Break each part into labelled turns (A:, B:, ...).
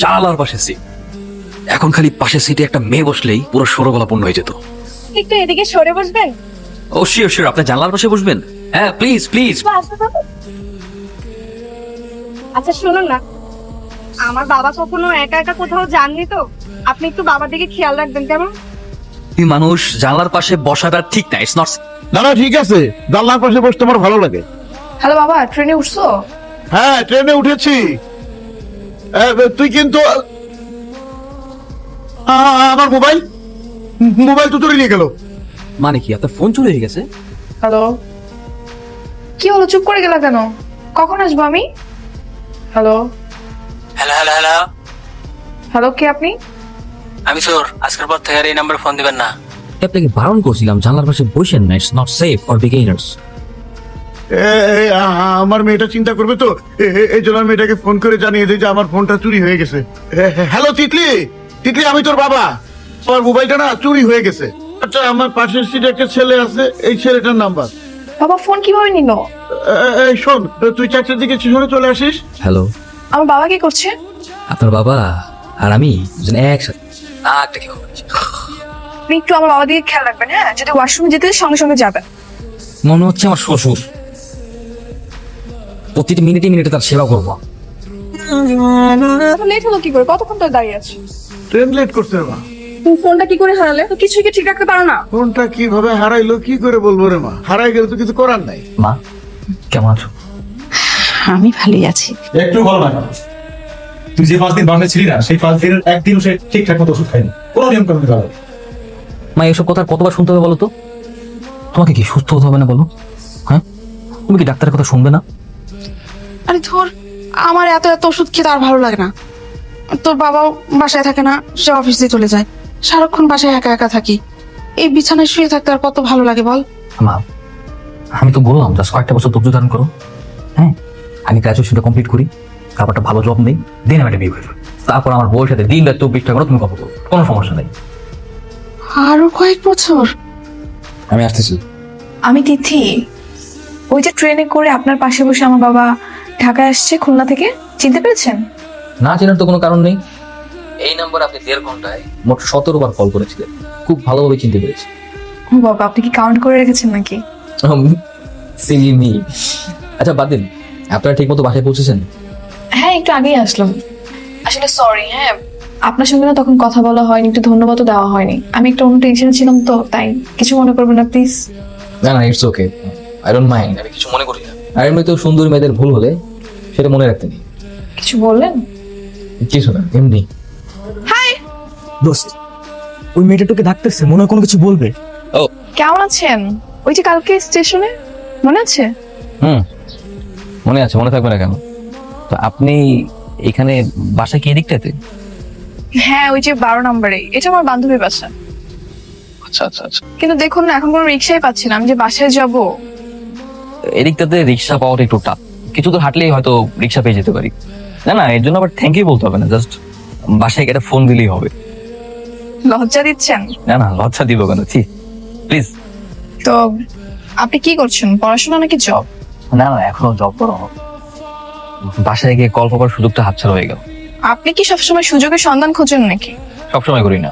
A: জানালার পাশে সিট। এখন খালি পাশের সিটে একটা মেয়ে বসলেই পুরো সরগলা পূর্ণ হয়ে যেত।
B: একটু এদিকে সরে বসবেন।
A: ও শিওর শিওর, আপনি জানলার পাশে বসবেন? হ্যাঁ প্লিজ প্লিজ।
B: আচ্ছা শুনুন না, আমার বাবা কখনো একা একা কোথাও যাননি তো, আপনি একটু বাবার দিকে খেয়াল রাখবেন কেমন?
A: এই মানুষ জানলার পাশে বসাটা ঠিক না, ইটস নট।
C: না না ঠিক আছে, জানলার পাশে বসতে আমার ভালো লাগে।
D: হ্যালো বাবা, ট্রেনে উঠছো?
C: হ্যাঁ ট্রেনে উঠেছি। তুই কিন্তু আমার মোবাইল মোবাইল তো চুরি নিয়ে গেল।
A: মানে কি আপনার ফোন চুরি হয়ে গেছে?
D: হ্যালো, কি হলো, চুপ করে গেলা কেন? কখন আসবো আমি? Hello
E: hello hello hello,
D: hello, কে আপনি?
E: আমি স্যার আজকের পর থেকে আর এই নাম্বারে ফোন দিবেন না।
A: আপনাকে বারণ করছিলাম জানলার পাশে বসেন না, it's not safe for beginners.
C: আমার মেয়েটা চিন্তা করবে তো, এই জন্য আমি মেয়েটাকে ফোন করে জানিয়ে দিই যে আমার ফোনটা চুরি হয়ে গেছে। হ্যালো তিতলি, তিতলি আমি তোর বাবা। আমার মোবাইলটা না চুরি হয়ে গেছে। আচ্ছা আমার পাশের সিটে একটা ছেলে আছে, এই ছেলেটার নাম্বার।
D: বাবা ফোন কিভাবে নিল?
C: এই শোন, তুই 4টার দিকে স্টেশনে চলে আসিস।
A: হ্যালো,
D: আমার বাবা কি করছে?
A: আপনার বাবা আর আমি দুজন একসাথে একটা কি হচ্ছে।
D: আপনি একটু আমার বাবা দিকে খেয়াল রাখবেন, হ্যাঁ? যদি ওয়াশরুমে যেতে সঙ্গে সঙ্গে যাবেন।
A: মনে হচ্ছে আমার শ্বশুর, প্রতিটি মিনিটে মিনিটে তার সেবা করবো।
D: লেট হলো কি করে? কতক্ষণ ধরে দাঁড়িয়ে আছি?
C: ট্রেন লেট করছে রে মা।
D: তুমি ফোনটা কি করে হারালে? তো কিছুই কি ঠিক রাখতে পারো না?
C: ফোনটা কিভাবে হারাইলো কি করে বলবো রে মা, হারাই গেলে তো কিছু করার নাই।
A: মা কেমন আছো?
F: আমি ভালোই আছি।
G: একটু ভালো না কেন? তুই যে 5 দিন বাংলা ছিলি না, সেই 5 দিনের একদিনও সে ঠিকঠাক মতো ওষুধ খায়নি, কোনো নিয়ম কানুন ভালো।
A: মা এসব কথা আর কতবার শুনতে হবে বলো তো? তোমাকে কি সুস্থ হতে হবে না বলো? হ্যাঁ, তুমি কি ডাক্তারের কথা শুনবে না?
F: আরে ধর, আমার এত এত ওষুধ খেতে আর ভালো লাগে না। তোর বাবাও বাসায় থাকে না, সে অফিস দিয়ে চলে যায়। সারাক্ষণ বাসায় একা একা থাকি। এই বিছানায় শুয়ে থাকতে আর কত ভালো লাগে বল?
A: মা আমি তো বললাম জাস্ট কয়েকটা বছর ধৈর্য ধারণ করো। হ্যাঁ, আমি গ্রাজুয়েশনটা কমপ্লিট করি, তারপর একটা ভালো জব নেই, দিন আমি একটা বিয়ে করি। তারপর আমার বউয়ের সাথে দিন রাত 24টা করো, তুমি কথা বলো, কোনো সমস্যা নেই।
F: আরো কয়েক বছর?
A: আমি আসতেছি।
D: আমি তিথি, ওই যে ট্রেনে করে আপনার পাশে বসে আমার বাবা ঢাকায় আসছে খুলনা থেকে, চিনতে পেরেছেন?
A: না চেনার তো কোনো কারণ নেই। এই নাম্বার আপনি 1.5 ঘন্টায় মোট 17 বার কল করেছিলেন, খুব ভালোভাবে চিনতে পেরেছি।
D: ও বাবা, আপনি কি কাউন্ট করে রেখেছেন নাকি?
A: Silly me. আচ্ছা বাদ দিন, আপনারা ঠিক মতো বাসায় পৌঁছেছেন?
D: হ্যাঁ, একটু আগেই আসলাম। আসলে সরি, হ্যাঁ আপনার সঙ্গে না তখন কথা বলা হয়নি, একটু ধন্যবাদও দেওয়া হয়নি। আমি একটু অন্য টেনশনে ছিলাম তো, তাই কিছু মনে করবেন না প্লিজ।
A: না না, it's okay, I don't mind, আমি কিছু মনে করি না। আর এমনিতেও সুন্দরী মেয়েদের ভুল হলে সেটা মনে রাখতে নেই।
D: কিছু বললেন?
A: কিছু না, এমনি।
H: দোস্ত, ওই মেয়েটা তোকে ডাকতেছে, মনে হয় কোনো কিছু বলবে।
D: কেমন আছেন? ওই যে কালকে স্টেশনে, মনে আছে?
A: মনে আছে, মনে থাকবে না কেন? তো আপনি এখানে বাসা কি এদিকটাতে?
D: হ্যাঁ, ওই যে 12 নম্বরে, এটা আমার বান্ধবীর বাসা।
A: আচ্ছা আচ্ছা আচ্ছা,
D: কিন্তু দেখুন না, এখন কোনো রিক্সাই পাচ্ছি না, আমি যে বাসায় যাব।
A: এদিকটাতে রিক্সা পাওয়াটা একটু টাফ, কিছু তো হাঁটলেই হয়তো রিক্সা পেয়ে যেতে পারি। না না, এর জন্য আবার থ্যাংক ইউ বলতে হবে না, জাস্ট বাসায় একটা ফোন দিলেই হবে।
D: লজ্জা দিচ্ছেন?
A: না না, লজ্জা দিব কেন, প্লিজ।
D: তো আপনি কি করছেন, পড়াশোনা নাকি জব?
A: না না, এখনো জব করা হবে, বাসায় গিয়ে কল করার সুযোগটা হাতছাড়া হয়ে গেল।
D: আপনি কি সবসময় সুযোগের সন্ধান খোঁজেন নাকি?
A: সবসময় করি না,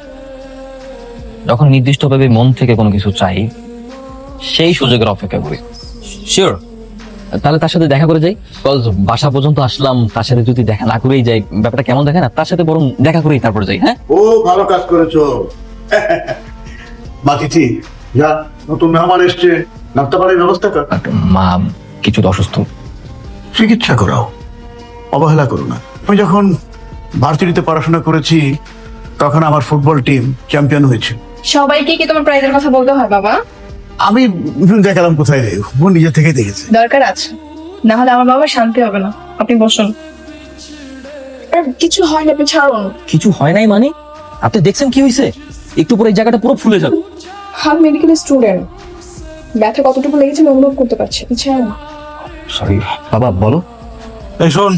A: যখন নির্দিষ্টভাবে মন থেকে কোনো কিছু চাই সেই সুযোগের অপেক্ষা করি। শিওর, তাহলে তার সাথে দেখা করে যাই। বাসা পর্যন্ত আসলাম, তার সাথে যদি দেখা না করেই যাই ব্যাপারটা কেমন দেখে না, তার সাথে বরং দেখা করেই তারপর যাই। হ্যাঁ,
C: ও ভালো কাজ করেছো। বাকিছি যা, নতুন মেহমান এসছে, নাস্তা পানির ব্যবস্থা কর।
A: মা কিছু অসুস্থ,
C: চিকিৎসা করাও, অবহেলা করো না। আমি যখন ভার্সিটিতে পড়াশোনা করেছি তখন আমার ফুটবল টিম চ্যাম্পিয়ন হয়েছে।
D: সবাইকে কি তোমার প্রাইজের কথা বলতে হয় বাবা?
C: আমি দেখালাম কোথায় রে, ও নিজে থেকে দেখেছে।
D: দরকার আছে, না হলে আমার বাবা শান্তি হবে না। আপনি বসুন। কিছু হয় না, আপনি ছাড়ুন।
A: কিছু হয় নাই মানে? আপনি দেখছেন কি হয়েছে? একটু পরে এই জায়গাটা পুরো ফুলে যাবে।
D: আমি মেডিকেল স্টুডেন্ট, ব্যথা কতটুকু লেগেছে আমি অনুভব করতে পারছি। ছাড়ুন।
A: সরি বাবা, বলো।
G: এই শোন,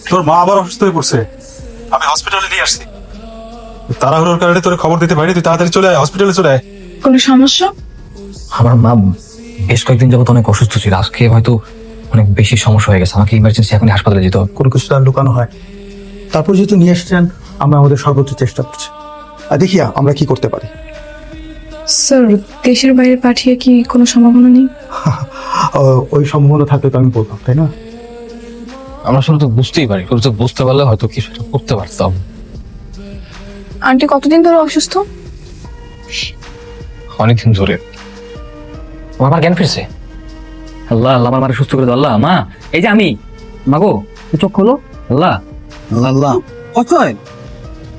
G: তোর মা আবার অসুস্থ হয়ে পড়ছে, আমি হসপিটালে নিয়ে আসছি। তাড়াহুড়োর কারণে তোর খবর দিতে পারি, তুই তাড়াতাড়ি চলে আয়, হসপিটালে চলে আয়।
D: কোনো সমস্যা?
A: আমার মা বেশ কয়েকদিন যাবত অনেক অসুস্থ ছিল, আজকে হয়তো অনেক বেশি সমস্যা হয়ে গেছে, আমাকে ইমার্জেন্সি এখন হাসপাতালে যেতে হবে।
H: কোনো কিছু তার লুকানো হয়, তারপর যেহেতু নিয়ে এসছেন, আমরা আমাদের সর্বোচ্চ চেষ্টা করছি। আর দেখি আমরা কি করতে পারি।
D: স্যার, দেশের বাইরে পাঠিয়ে কি কোনো সম্ভাবনা নেই?
H: ওই সম্ভাবনা থাকলে তো আমি বলতাম, তাই না?
A: আমরা শুরু তো বুঝতেই পারি, শুরু তো বুঝতে পারলে হয়তো কিছুটা করতে পারতাম।
D: আন্টি কতদিন ধরে অসুস্থ?
A: অনেকদিন ধরে। আমার জ্ঞান ফিরছে। আল্লাহ আল্লাহ, আমার মারে সুস্থ করে দাও আল্লাহ। মা, এই যে আমি, মাগো চোখ খোলো। আল্লাহ আল্লাহ আল্লাহ। অক্ষয়,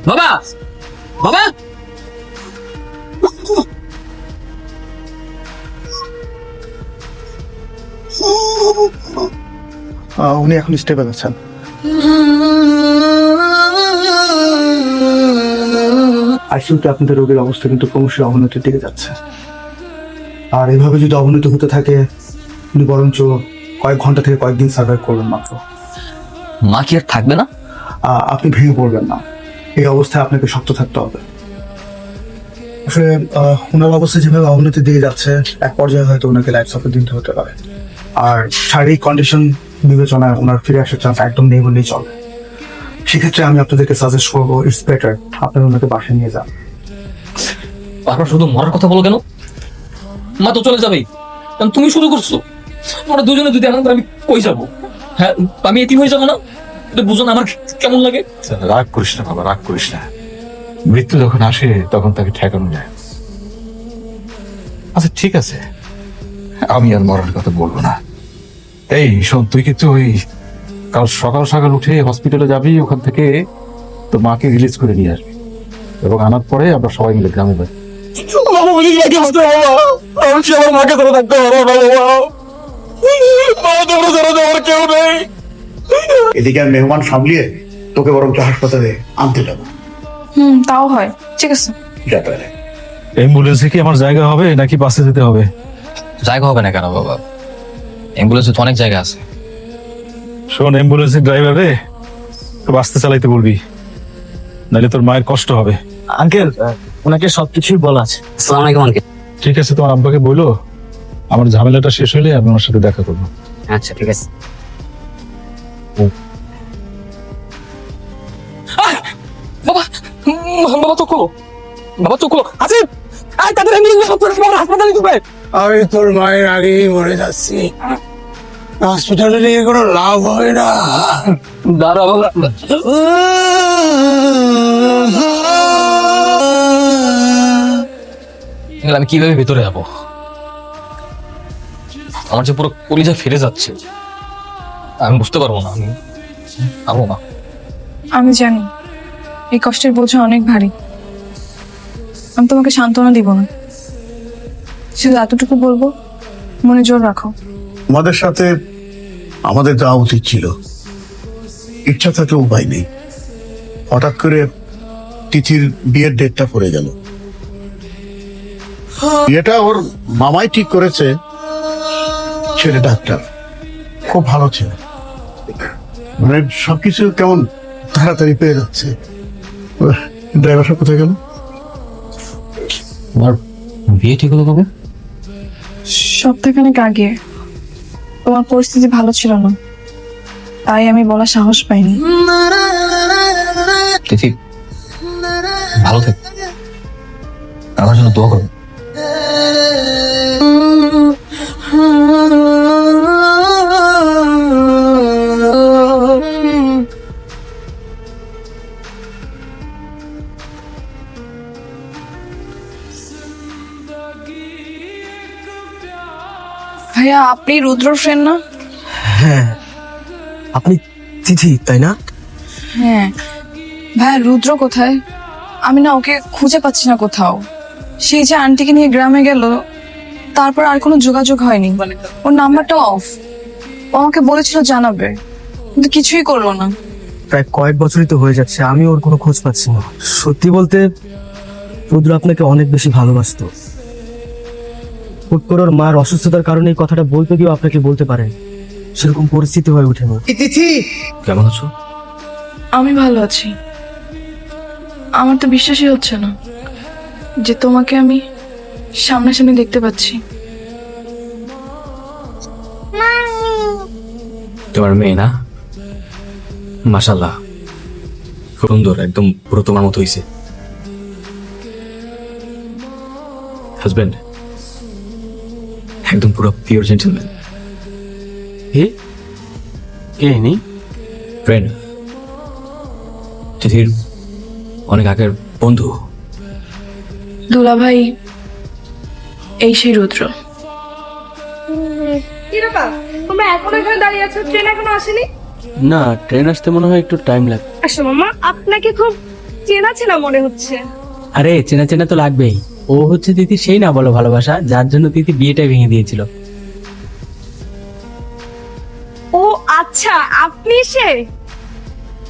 A: বাবা বাবা।
H: উনি এখন স্টেবল আছেন। আইসিইউতে আপনাদের রোগীর অবস্থা কিন্তু ক্রমশই অবনতির দিকে যাচ্ছে। আর এভাবে যদি অবনতি হতে থাকে, উনি বরঞ্চ কয়েক ঘন্টা থেকে কয়েকদিন সার্ভাইভ করবেন মাত্র।
A: মা কি আর থাকবে না?
H: আপনি ভেঙে পড়বেন না, এই অবস্থায় আপনাকে শক্ত থাকতে হবে। আসলে ওনার অবস্থা যেভাবে অবনতির দিকে যাচ্ছে, এক পর্যায়ে হয়তো ওনাকে লাইফ সাপোর্ট দিতে হতে পারে। আর শারীরিক কন্ডিশন বিবেচনায় ওনার ফিরে আসার চান্স একদম নেই বললেই চলে। সেক্ষেত্রে আমি আপনাদেরকে সাজেস্ট করবো, ইটস বেটার আপনারা ওনাকে বাসায় নিয়ে যান।
A: বারবার শুধু মরার কথা বলো কেন? মা তো চলে যাবেই, কারণ তুমি শুরু করছো। আমরা দুজনে যদি এমন করে, আমি কই যাবো? হ্যাঁ, আমি এতিম হয়ে যাবো না? এটা বুঝো না আমার কেমন লাগে?
G: রাগ করিস না বাবা, রাগ করিস না। মৃত্যু যখন আসে তখন তাকে ঠেকানো যায়। আচ্ছা ঠিক আছে, আমি আর মরার কথা বলবো না। এই শোন, তুই কিন্তু ওই কাল সকাল সকাল উঠে হসপিটালে যাবি, ওখান থেকে তোর মাকে রিলিজ করে নিয়ে আসবি, এবং আনার পরে আমরা সবাই মিলে গ্রামে যাই।
C: এদিকে আর মেহমান সামলিয়ে তোকে বরঞ্চ হাসপাতালে আনতে যাবো।
D: তাও হয়, ঠিক আছে।
C: যা তাহলে।
G: অ্যাম্বুলেন্সে কি আমার জায়গা হবে নাকি বাসে যেতে হবে?
A: জায়গা হবে না কেন বাবা? অ্যাম্বুলেন্সে তো অনেক জায়গা আছে।
G: শোন, অ্যাম্বুলেন্সের ড্রাইভারে বাসতে চালাইতে বলবি, নাহলে তোর মায়ের কষ্ট হবে।
H: আঙ্কেল, ওনাকে সবকিছুই বলা আছে।
A: আসসালামু আলাইকুম আঙ্কেল।
G: ঠিক আছে, তোমার আব্বাকে বলো আমার ঝামেলাটা শেষ হলে আমি ওনার সাথে দেখা করবো।
A: আচ্ছা ঠিক আছে। বাবা বাবা চোখ খোলো, বাবা চোখ খোলো। আছে তাদের হাসপাতালে দিবে।
I: আমি তোর মায়ের আগেই মরে যাচ্ছি, হসপিটালে নিয়ে কোনো লাভ হয় না।
A: দাঁড়া বাবা। আমি কিভাবে ভেতরে যাবো? আমার যে পুরো কলিজা ফিরে যাচ্ছে, আমি বুঝতে পারবো না। আমি পাবো না।
D: আমি জানি এই কষ্টের বোঝা অনেক ভারী। আমি তোমাকে সান্ত্বনা দিব না, শুধু এতটুকু বলবো, মনে জোর রাখো।
C: আমাদের সাথে আমাদের যাওয়া উচিত ছিল, ইচ্ছা থাকলে উপায় নেই। হঠাৎ করে তিথির বিয়ের ডেটটা পড়ে গেল। বিয়েটা ওর মামাই ঠিক করেছে, ছেলে ডাক্তার, খুব ভালো ছেলে। মানে সবকিছু কেমন তাড়াতাড়ি পেয়ে যাচ্ছে। ড্রাইভার সাহেব কোথায় গেল?
A: তোমার বিয়ে ঠিক হলো কবে?
D: সপ্তাহখানেক আগে। তোমার পরিস্থিতি ভালো ছিল না, তাই আমি বলার সাহস পাইনি।
A: তিথি ভালো থেকো, আমার জন্য দোয়া করো।
D: ভাইয়া, আপনি রুদ্র ফ্রেন্ড না?
H: হ্যাঁ, আপনি তিথি তাই না?
D: হ্যাঁ ভাইয়া, রুদ্র কোথায়? আমি না ওকে খুঁজে পাচ্ছি না কোথাও। সেই যে আন্টিকে নিয়ে গ্রামে গেল, তারপর আর কোনো যোগাযোগ হয়নি। ওর নাম্বারটা অফ। ও আমাকে বলেছিল জানাবে, কিন্তু কিছুই করলো না।
H: প্রায় কয়েক বছরই তো হয়ে যাচ্ছে, আমি ওর কোনো খোঁজ পাচ্ছি না। সত্যি বলতে রুদ্র আপনাকে অনেক বেশি ভালোবাসতো। হুট করে ওর মার অসুস্থতার কারণে এই কথাটা বলতে গিয়েও আপনাকে বলতে পারে সেরকম পরিস্থিতি হয়ে ওঠেনি।
A: কেমন আছো?
D: আমি ভালো আছি। আমার তো বিশ্বাসই হচ্ছে না যে তোমাকে আমি সামনাসামনি দেখতে পাচ্ছি।
A: তোমার মেয়ে না? মাশাআল্লাহ, সুন্দর, একদম পুরো তোমার মতো হয়েছে। হাজবেন্ড একদম পুরো পিওর জেন্টলম্যান।
E: কে নি?
A: ফ্রেন্ড, তিথির অনেক আগের বন্ধু।
D: দুলাভাই, এই সেই রুদ্র।
B: কি ব্যাপার, তোমরা এখনো এখানে দাঁড়িয়ে আছো? ট্রেন এখনো আসেনি?
E: না, ট্রেন আসতে মনে হয় একটু টাইম লাগবে।
B: আসো মামা, আপনাকে খুব চেনা চেনা মনে হচ্ছে।
E: আরে চেনা চেনা তো লাগবেই। ও হচ্ছে তিথির সেই না বলো ভালোবাসা, যার জন্য তিথি বিয়েটাই ভেঙে দিয়েছিল।
B: ও আচ্ছা, আপনি সে?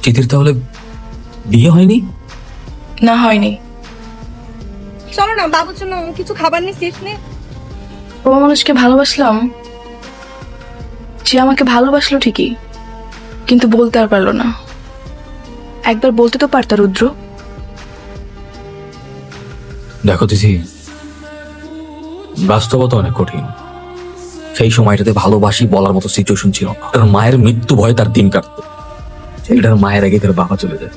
A: তিথির তাহলে বিয়ে হয়নি?
D: না, হয়নি।
B: চলো না, বাবুর জন্য কিছু খাবার নিয়ে সিট নে।
D: ও মানুষকে ভালোবাসলাম, যে আমাকে ভালোবাসলো ঠিকই, কিন্তু বলতে আর পারলো না। একবার বলতে তো পারতা রুদ্র।
A: দেখো তিথি, বাস্তবতা অনেক কঠিন। সেই সময়টাতে ভালোবাসি বলার মতো সিচুয়েশন ছিল না। তার মায়ের মৃত্যু ভয়ে তার দিন কাটতো। ছেলেটার মায়ের আগে তার বাবা চলে যায়।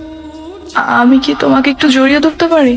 D: আমি কি তোমাকে একটু জড়িয়ে ধরতে পারি?